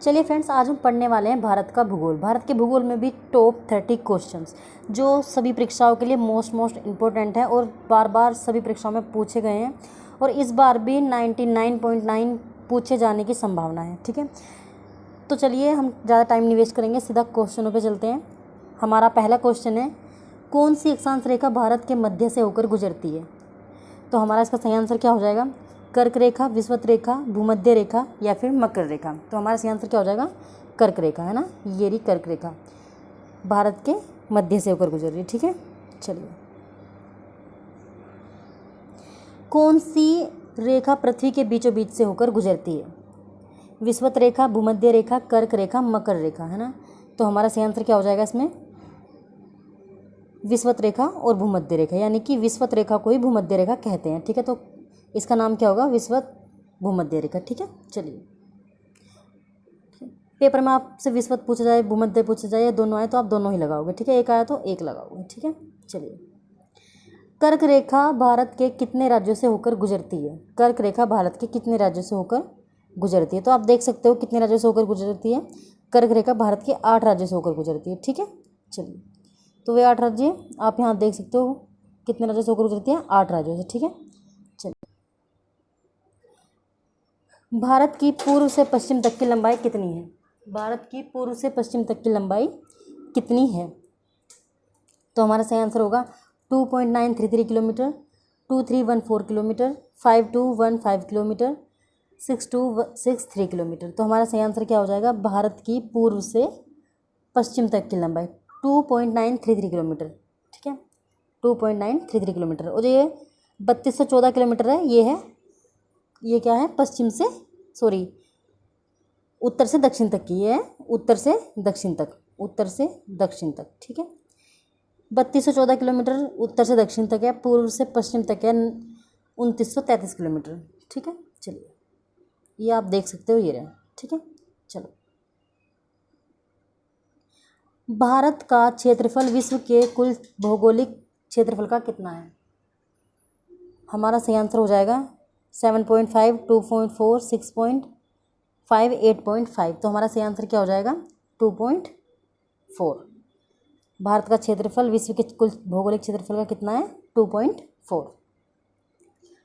चलिए फ्रेंड्स, आज हम पढ़ने वाले हैं भारत का भूगोल। भारत के भूगोल में भी टॉप 30 क्वेश्चंस जो सभी परीक्षाओं के लिए मोस्ट इम्पोर्टेंट है और बार बार सभी परीक्षाओं में पूछे गए हैं और इस बार भी 99.9 पूछे जाने की संभावना है। ठीक है, तो चलिए हम ज़्यादा टाइम नहीं वेस्ट करेंगे, सीधा क्वेश्चनों पे चलते हैं। हमारा पहला क्वेश्चन है, कौन सी अक्षांश रेखा भारत के मध्य से होकर गुजरती है? तो हमारा इसका सही आंसर क्या हो जाएगा? कर्क रेखा, विषुवत रेखा, भूमध्य रेखा या फिर मकर रेखा। तो हमारा सही आंसर क्या हो जाएगा? कर्क रेखा, है ना। ये रही कर्क रेखा, भारत के मध्य से होकर गुजर रही है। ठीक है, चलिए, कौन सी रेखा पृथ्वी के बीचों बीच से होकर गुजरती है? विषुवत रेखा, भूमध्य रेखा, कर्क रेखा, मकर रेखा, है ना। तो हमारा सही आंसर क्या हो जाएगा इसमें? विषुवत रेखा और भूमध्य रेखा, यानी कि विषुवत रेखा को ही भूमध्य रेखा कहते हैं। ठीक है, तो इसका नाम क्या होगा? विषुवत भूमध्य रेखा। ठीक है, चलिए, पेपर में आपसे विषुवत पूछा जाए, भूमध्य पूछा जाए, दोनों आए तो आप दोनों ही लगाओगे। ठीक है, एक आया तो एक लगाओगे। ठीक है, चलिए, कर्क रेखा भारत के कितने राज्यों से होकर गुजरती है? कर्क रेखा भारत के कितने राज्यों से होकर गुजरती है? तो आप देख सकते हो कितने राज्यों से होकर गुजरती है। कर्क रेखा भारत के 8 राज्यों से होकर गुजरती है। ठीक है, चलिए, तो वे 8 राज्य आप यहाँ देख सकते हो कितने राज्यों से होकर गुजरती है? 8 राज्यों से। ठीक है, चलिए, भारत की पूर्व से पश्चिम तक की लंबाई कितनी है? भारत की पूर्व से पश्चिम तक की लंबाई कितनी है? तो हमारा सही आंसर होगा 2.933 किलोमीटर, 2314 किलोमीटर, 5215 किलोमीटर, 6263 किलोमीटर। तो हमारा सही आंसर क्या हो जाएगा? भारत की पूर्व से पश्चिम तक की लंबाई 2.933 किलोमीटर। ठीक है, 2.933 किलोमीटर। और ये 3214 किलोमीटर है, ये क्या है? पश्चिम से उत्तर से दक्षिण तक की, ये है उत्तर से दक्षिण तक, उत्तर से दक्षिण तक। ठीक है, 3214 किलोमीटर उत्तर से दक्षिण तक है, पूर्व से पश्चिम तक है 2933 किलोमीटर। ठीक है, चलिए, ये आप देख सकते हो, ये रहा। ठीक है, चलो, भारत का क्षेत्रफल विश्व के कुल भौगोलिक क्षेत्रफल का कितना है? हमारा सही आंसर हो जाएगा 7.5, 2.4, 6.5, 8.5। तो हमारा सही आंसर क्या हो जाएगा? 2.4। भारत का क्षेत्रफल विश्व के कुल भौगोलिक क्षेत्रफल का कितना है? 2.4।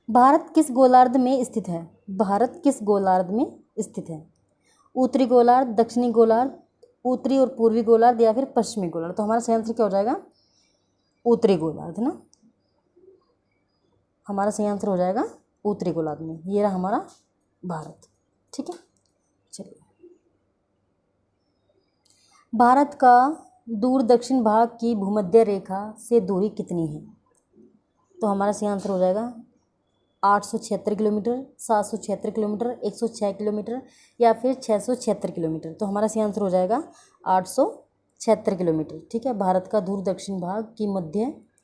भारत किस गोलार्ध में स्थित है? भारत किस गोलार्ध में स्थित है? उत्तरी गोलार्ध, दक्षिणी गोलार्ध, उत्तरी और पूर्वी गोलार्ध या फिर पश्चिमी गोलार्ध? तो हमारा सही आंसर क्या हो जाएगा? उत्तरी गोलार्ध, ना। हमारा सही आंसर हो जाएगा उत्तरी गोलार्ध में। ये रहा हमारा भारत। ठीक है, चलिए, भारत का दूर दक्षिण भाग की भूमध्य रेखा से दूरी कितनी है? तो हमारा सही आंसर हो जाएगा 876 किलोमीटर, 776 किलोमीटर, 106 किलोमीटर या फिर 676 किलोमीटर। तो हमारा सही आंसर हो जाएगा 876 किलोमीटर। ठीक है, भारत का दूर दक्षिण भाग की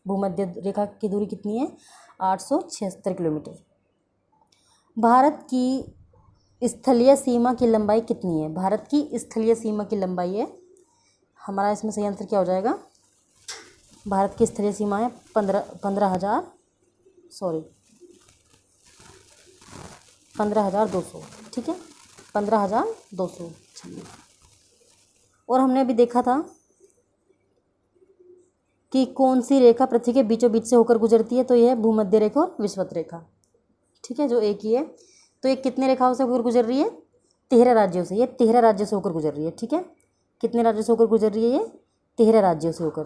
भूमध्य रेखा की दूरी कितनी है? 876 किलोमीटर। भारत की स्थलीय सीमा की लंबाई कितनी है? भारत की स्थलीय सीमा की लंबाई है, हमारा इसमें सही आंसर क्या हो जाएगा? भारत की स्थलीय सीमा है 15,200। ठीक है, 15,200। चलिए, और हमने अभी देखा था कि कौन सी रेखा पृथ्वी के बीचों बीच से होकर गुजरती है, तो यह है भूमध्य रेखा और विषुवत रेखा। ठीक है, जो एक ही है। तो ये कितने रेखाओं से होकर गुजर रही है? 13 राज्यों से। ये 13 राज्यों से होकर गुजर रही है। ठीक है, कितने राज्यों से होकर गुजर रही है? ये 13 राज्यों से होकर।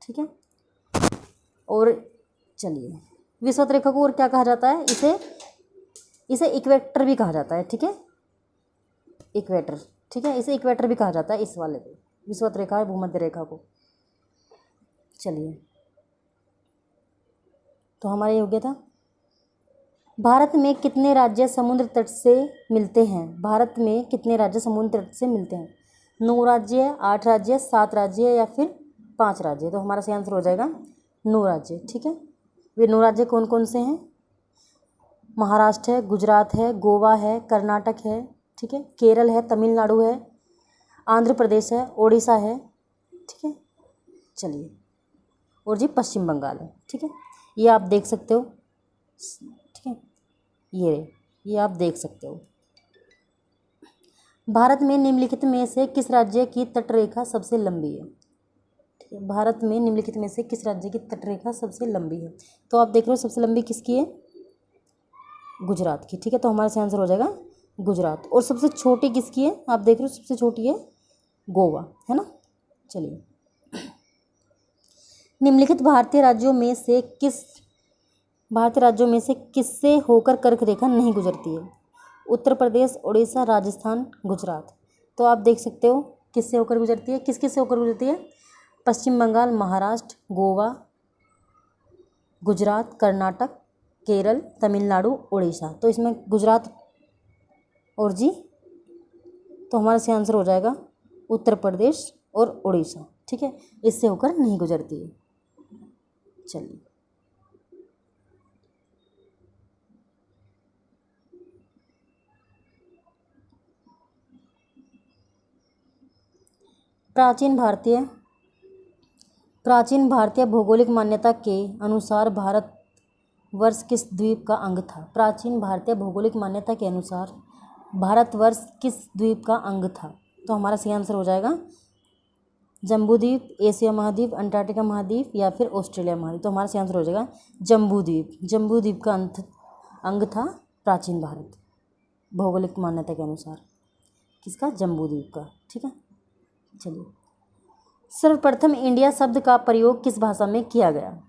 ठीक है, और चलिए, विषुवत रेखा को और क्या कहा जाता है? इसे इक्वेटर भी कहा जाता है। ठीक है, इक्वेटर। ठीक है, इसे इक्वेटर भी कहा जाता है, इस वाले को, विषुवत रेखा और भूमध्य रेखा को। चलिए, तो हमारा ये हो गया था। भारत में कितने राज्य समुद्र तट से मिलते हैं? भारत में कितने राज्य समुद्र तट से मिलते हैं? 9 राज्य, 8 राज्य, 7 राज्य या फिर 5 राज्य? तो हमारा सही आंसर हो जाएगा 9 राज्य। ठीक है, वे 9 राज्य कौन कौन से हैं? महाराष्ट्र है, गुजरात है, गोवा है, कर्नाटक है, ठीक है, केरल है, तमिलनाडु है, आंध्र प्रदेश है, उड़ीसा है। ठीक है, चलिए, और जी पश्चिम बंगाल है। ठीक है, ये आप देख सकते हो। ठीक है, ये आप देख सकते हो। भारत में निम्नलिखित में से किस राज्य की तटरेखा सबसे लंबी है? ठीक है, भारत में निम्नलिखित में से किस राज्य की तटरेखा सबसे लंबी है? तो आप देख रहे हो सबसे लंबी किसकी है? गुजरात की। ठीक है, तो हमारा सही आंसर हो जाएगा गुजरात। और सबसे छोटी किसकी है? आप देख रहे हो सबसे छोटी है गोवा, है ना। चलिए, निम्नलिखित भारतीय राज्यों में से किससे होकर कर्क रेखा नहीं गुजरती है? उत्तर प्रदेश, उड़ीसा, राजस्थान, गुजरात। तो आप देख सकते हो किससे होकर गुजरती है, किस किस से होकर गुजरती है? पश्चिम बंगाल, महाराष्ट्र, गोवा, गुजरात, कर्नाटक, केरल, तमिलनाडु, उड़ीसा। तो इसमें गुजरात और जी, तो हमारा सही आंसर हो जाएगा उत्तर प्रदेश और उड़ीसा। ठीक है, इससे होकर नहीं गुजरती है। चलिए, प्राचीन भारतीय भौगोलिक मान्यता के अनुसार भारत वर्ष किस द्वीप का अंग था? प्राचीन भारतीय भौगोलिक मान्यता के अनुसार भारतवर्ष किस द्वीप का अंग था? तो हमारा सही आंसर हो जाएगा जम्बूद्वीप, एशिया महाद्वीप, अंटार्कटिका महाद्वीप या फिर ऑस्ट्रेलिया महाद्वीप। तो हमारा सही आंसर हो जाएगा जम्बूद्वीप। जम्बूद्वीप का अंग था प्राचीन भारत भौगोलिक मान्यता के अनुसार। किसका? जम्बूद्वीप का। ठीक है, चलिए, सर्वप्रथम इंडिया शब्द का प्रयोग किस भाषा में किया गया?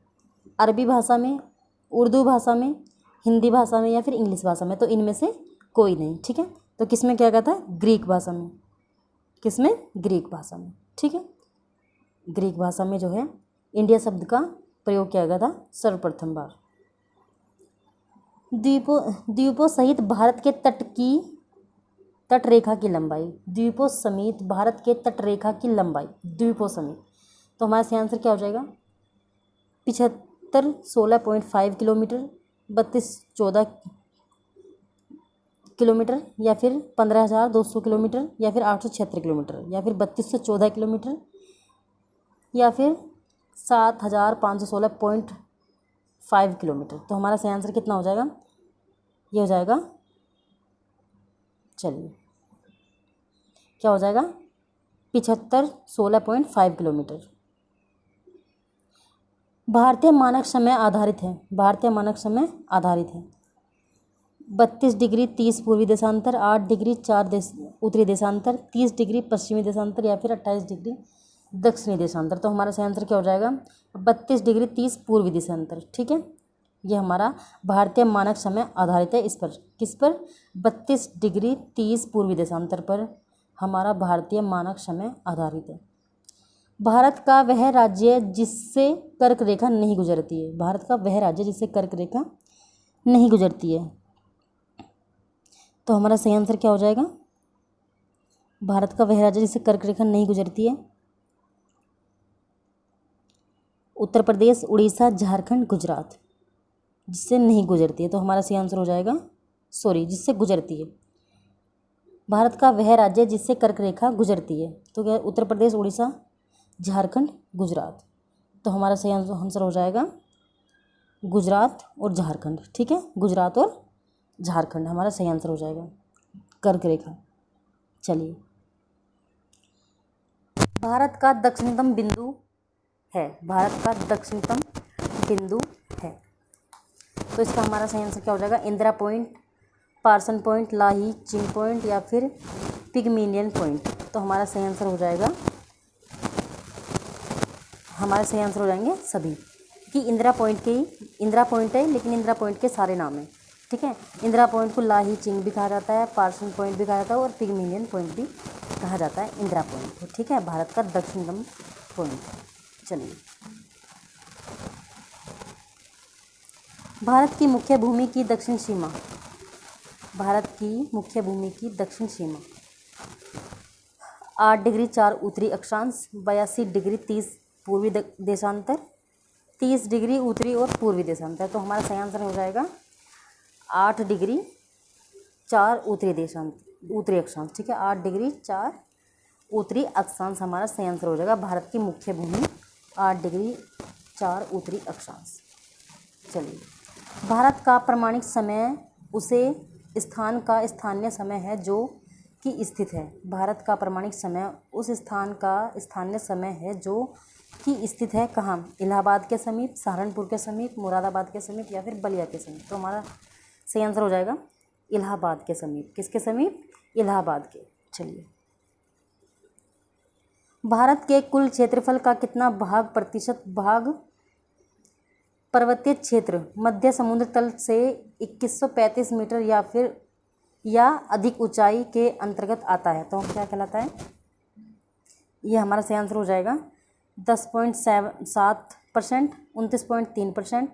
अरबी भाषा में, उर्दू भाषा में, हिंदी भाषा में या फिर इंग्लिश भाषा में? तो इनमें से कोई नहीं। ठीक है, तो किस में किया गया था? ग्रीक भाषा में। किस में? ग्रीक भाषा में। ठीक है, ग्रीक भाषा में जो है इंडिया शब्द का प्रयोग किया गया था सर्वप्रथम बार। द्वीपों सहित भारत के तटरेखा की लंबाई। द्वीपों समेत भारत के तटरेखा की लंबाई, द्वीपों समेत। तो हमारा सही आंसर क्या हो जाएगा? 75-16.5 किलोमीटर, 32-14 किलोमीटर या फिर 15,200 किलोमीटर या फिर 876 किलोमीटर या फिर 3214 किलोमीटर या फिर 7,516.5 किलोमीटर। तो हमारा सही आंसर कितना हो जाएगा? ये हो जाएगा, चलिए, क्या हो जाएगा? 75-16.5 किलोमीटर। भारतीय मानक समय आधारित है। भारतीय मानक समय आधारित है 32 डिग्री 30 पूर्वी देशांतर, 8 डिग्री 4 उत्तरी देशांतर, 30 डिग्री पश्चिमी देशांतर या फिर 28 डिग्री दक्षिणी देशांतर। तो हमारा सही आंसर क्या हो जाएगा? 32 डिग्री 30 पूर्वी देशांतर। ठीक है, ये हमारा भारतीय मानक समय आधारित है। इस पर, किस पर? 32 डिग्री 30 पूर्वी देशांतर पर हमारा भारतीय मानक समय आधारित है। भारत का वह राज्य जिससे कर्क रेखा नहीं गुजरती है। भारत का वह राज्य जिससे कर्क रेखा नहीं गुजरती है। तो हमारा सही आंसर क्या हो जाएगा? भारत का वह राज्य जिससे कर्क रेखा नहीं गुजरती है उत्तर प्रदेश, उड़ीसा, झारखंड, गुजरात। जिससे नहीं गुजरती है, तो हमारा सही आंसर हो जाएगा, जिससे गुजरती है। भारत का वह राज्य जिससे कर्क रेखा गुजरती है, तो क्या? उत्तर प्रदेश, उड़ीसा, झारखंड, गुजरात। तो हमारा सही आंसर हो जाएगा गुजरात और झारखंड। ठीक है, गुजरात और झारखंड हमारा सही आंसर हो जाएगा कर्क रेखा। चलिए, भारत का दक्षिणतम बिंदु है। भारत का दक्षिणतम बिंदु है, तो इसका हमारा सही आंसर क्या हो जाएगा? इंदिरा पॉइंट, पार्सन पॉइंट, लाही चिंग पॉइंट या फिर पिगमिलियन पॉइंट। तो हमारा सही आंसर हो जाएगा, हमारे सही आंसर हो जाएंगे सभी, कि इंदिरा पॉइंट है, लेकिन इंदिरा पॉइंट के सारे नाम हैं। ठीक है, इंदिरा पॉइंट को लाही चिंग भी कहा जाता है, पार्सन पॉइंट भी कहा जाता है और पिगमिलियन पॉइंट भी कहा जाता है इंदिरा पॉइंट को। ठीक है, भारत का दक्षिणतम पॉइंट। चलिए, भारत की मुख्य भूमि की दक्षिण सीमा। भारत की मुख्य भूमि की दक्षिण सीमा 8 डिग्री 4 उत्तरी अक्षांश, 82 डिग्री 30 पूर्वी देशांतर, 30 डिग्री उत्तरी और पूर्वी देशांतर। तो हमारा सही आंसर हो जाएगा 8 डिग्री 4 उत्तरी अक्षांश। ठीक है, 8 डिग्री 4 उत्तरी अक्षांश हमारा सही आंसर हो जाएगा। भारत की मुख्य भूमि 8 डिग्री 4 उत्तरी अक्षांश। चलिए, भारत का प्रमाणिक समय उसे स्थान का स्थानीय समय है जो की स्थित है। भारत का प्रमाणिक समय उस स्थान का स्थानीय समय है जो कि स्थित है कहाँ? इलाहाबाद के समीप, सहारनपुर के समीप, मुरादाबाद के समीप या फिर बलिया के समीप। तो हमारा सही आंसर हो जाएगा इलाहाबाद के समीप। किसके समीप? इलाहाबाद के। चलिए, भारत के कुल क्षेत्रफल का कितना प्रतिशत भाग पर्वतीय क्षेत्र मध्य समुद्र तल से 2135 मीटर या अधिक ऊंचाई के अंतर्गत आता है? तो क्या कहलाता है? ये हमारा सही आंसर हो जाएगा 10.7%, 29.3%,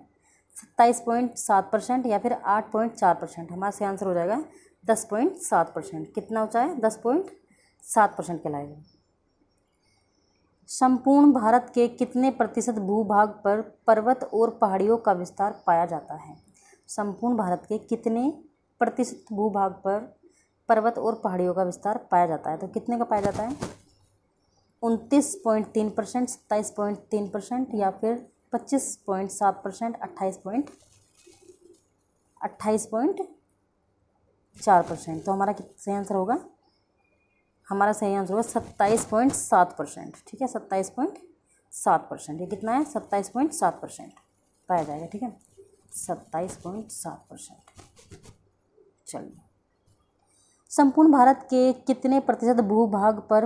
27.7% या फिर 8.4%। हमारा सही आंसर हो जाएगा 10.7%। कितना ऊंचा है? 10.7% कहलाएगा। संपूर्ण भारत के कितने प्रतिशत भूभाग पर पर्वत और पहाड़ियों का विस्तार पाया जाता है? संपूर्ण भारत के कितने प्रतिशत भूभाग पर पर्वत और पहाड़ियों का विस्तार पाया जाता है? तो कितने का पाया जाता है? 29.3%, 27.3% या फिर 25.7%, 28.4%। तो हमारा सही आंसर होगा, हमारा सही आंसर होगा 27.7%। ठीक है, 27.7%। ये कितना है? 27.7% पाया जाएगा। ठीक है, 27.7%। चलिए, संपूर्ण भारत के कितने प्रतिशत भूभाग पर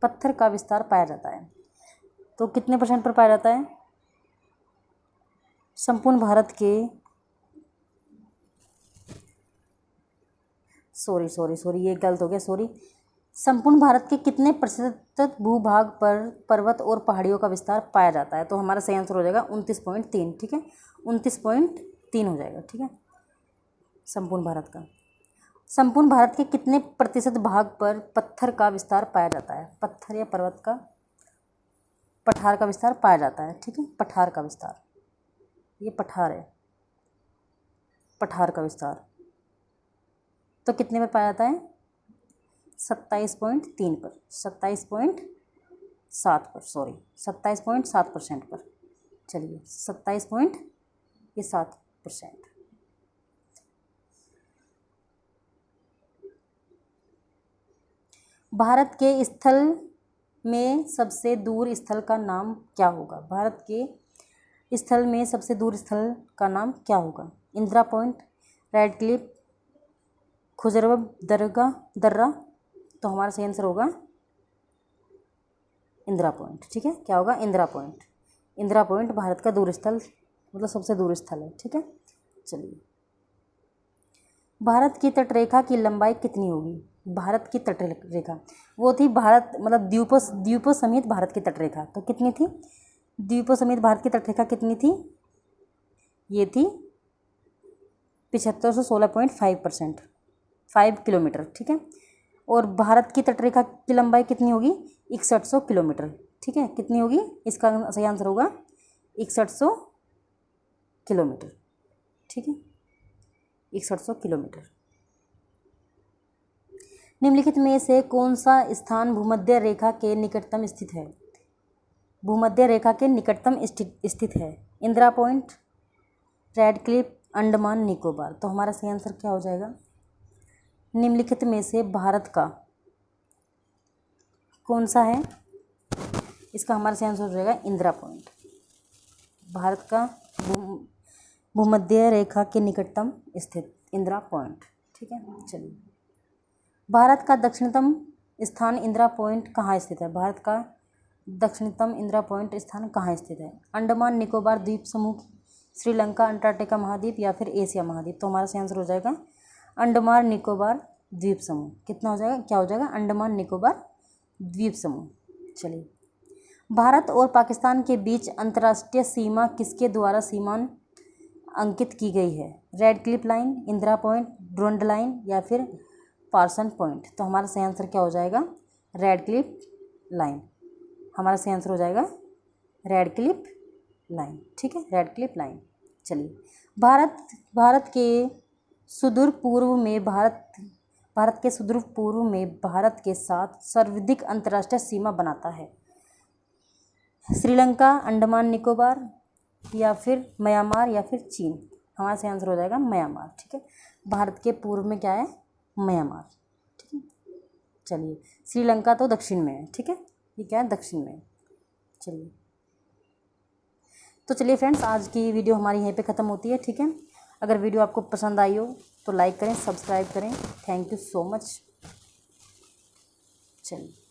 पत्थर का विस्तार पाया जाता है? तो कितने % पर पाया जाता है? संपूर्ण भारत के सॉरी ये गलत हो गया, सॉरी। संपूर्ण भारत के कितने प्रतिशत भूभाग पर पर्वत और पहाड़ियों का विस्तार पाया जाता है? तो हमारा सही आंसर हो जाएगा 29.3। ठीक है, 29.3 हो जाएगा। ठीक है, संपूर्ण भारत का। संपूर्ण भारत के कितने प्रतिशत भाग पर पत्थर का विस्तार पाया जाता है? पत्थर या पर्वत का, पठार का विस्तार पाया जाता है। ठीक है, पठार का विस्तार, ये पठार है, पठार का विस्तार। तो कितने पर पाया जाता है? 27.3 पर, 27.7 पर, सॉरी 27.7% पर। चलिए, 27.7%। भारत के स्थल में सबसे दूर स्थल का नाम क्या होगा? भारत के स्थल में सबसे दूर स्थल का नाम क्या होगा? इंदिरा पॉइंट, रेड क्लिफ, खुजरव दर्रा। तो हमारा सही आंसर होगा इंदिरा पॉइंट। ठीक है, क्या होगा? इंदिरा पॉइंट। इंदिरा पॉइंट भारत का दूर स्थल, मतलब सबसे दूर स्थल है। ठीक है, चलिए, भारत की तटरेखा की लंबाई कितनी होगी? भारत की तटरेखा वो थी भारत, मतलब द्वीपों समेत भारत की तटरेखा। तो कितनी थी? द्वीपों समेत भारत की तटरेखा कितनी थी? ये थी 7516.5%, 5 किलोमीटर। ठीक है, और भारत की तटरेखा की लंबाई कितनी होगी? 6100 किलोमीटर। ठीक है, कितनी होगी? इसका सही आंसर होगा 6100 किलोमीटर। ठीक है, 6100 किलोमीटर। निम्नलिखित में से कौन सा स्थान भूमध्य रेखा के निकटतम स्थित है? भूमध्य रेखा के निकटतम स्थित है। Indira point, red Cliff, Andaman Nicobar. तो हमारा सही आंसर क्या हो जाएगा? निम्नलिखित में से भारत का कौन सा है? इसका हमारा सही आंसर हो जाएगा इंदिरा पॉइंट। भारत का भूमध्य रेखा के निकटतम स्थित इंदिरा पॉइंट। ठीक है, चलिए, भारत का दक्षिणतम स्थान इंदिरा पॉइंट कहाँ स्थित है? भारत का दक्षिणतम इंदिरा पॉइंट स्थान कहाँ स्थित है? अंडमान निकोबार द्वीप समूह, श्रीलंका, अंटार्कटिका महाद्वीप या फिर एशिया महाद्वीप। तो हमारा सही आंसर हो जाएगा अंडमान निकोबार द्वीप समूह। कितना हो जाएगा? क्या हो जाएगा? अंडमान निकोबार द्वीप समूह। चलिए, भारत और पाकिस्तान के बीच अंतर्राष्ट्रीय सीमा किसके द्वारा सीमान अंकित की गई है? Radcliffe line, Indira point, Durand line या फिर पार्सन पॉइंट। तो हमारा सही आंसर क्या हो जाएगा? Red Cliff line. हमारा सही आंसर हो जाएगा रेड क्लिफ लाइन। ठीक है, रेड क्लिफ लाइन। चलिए, भारत के सुदूर पूर्व में भारत के साथ सर्वाधिक अंतर्राष्ट्रीय सीमा बनाता है? श्रीलंका, अंडमान निकोबार या फिर म्यांमार या फिर चीन। हमारा सही आंसर हो जाएगा म्यांमार। ठीक है, भारत के पूर्व में क्या है? म्यांमार। चलिए, श्रीलंका तो दक्षिण में है, ठीक है, ये क्या है, दक्षिण में। चलिए, तो चलिए फ्रेंड्स, आज की वीडियो हमारी यहीं पे ख़त्म होती है, ठीक है। अगर वीडियो आपको पसंद आई हो तो लाइक करें, सब्सक्राइब करें। Thank you so much. चलिए।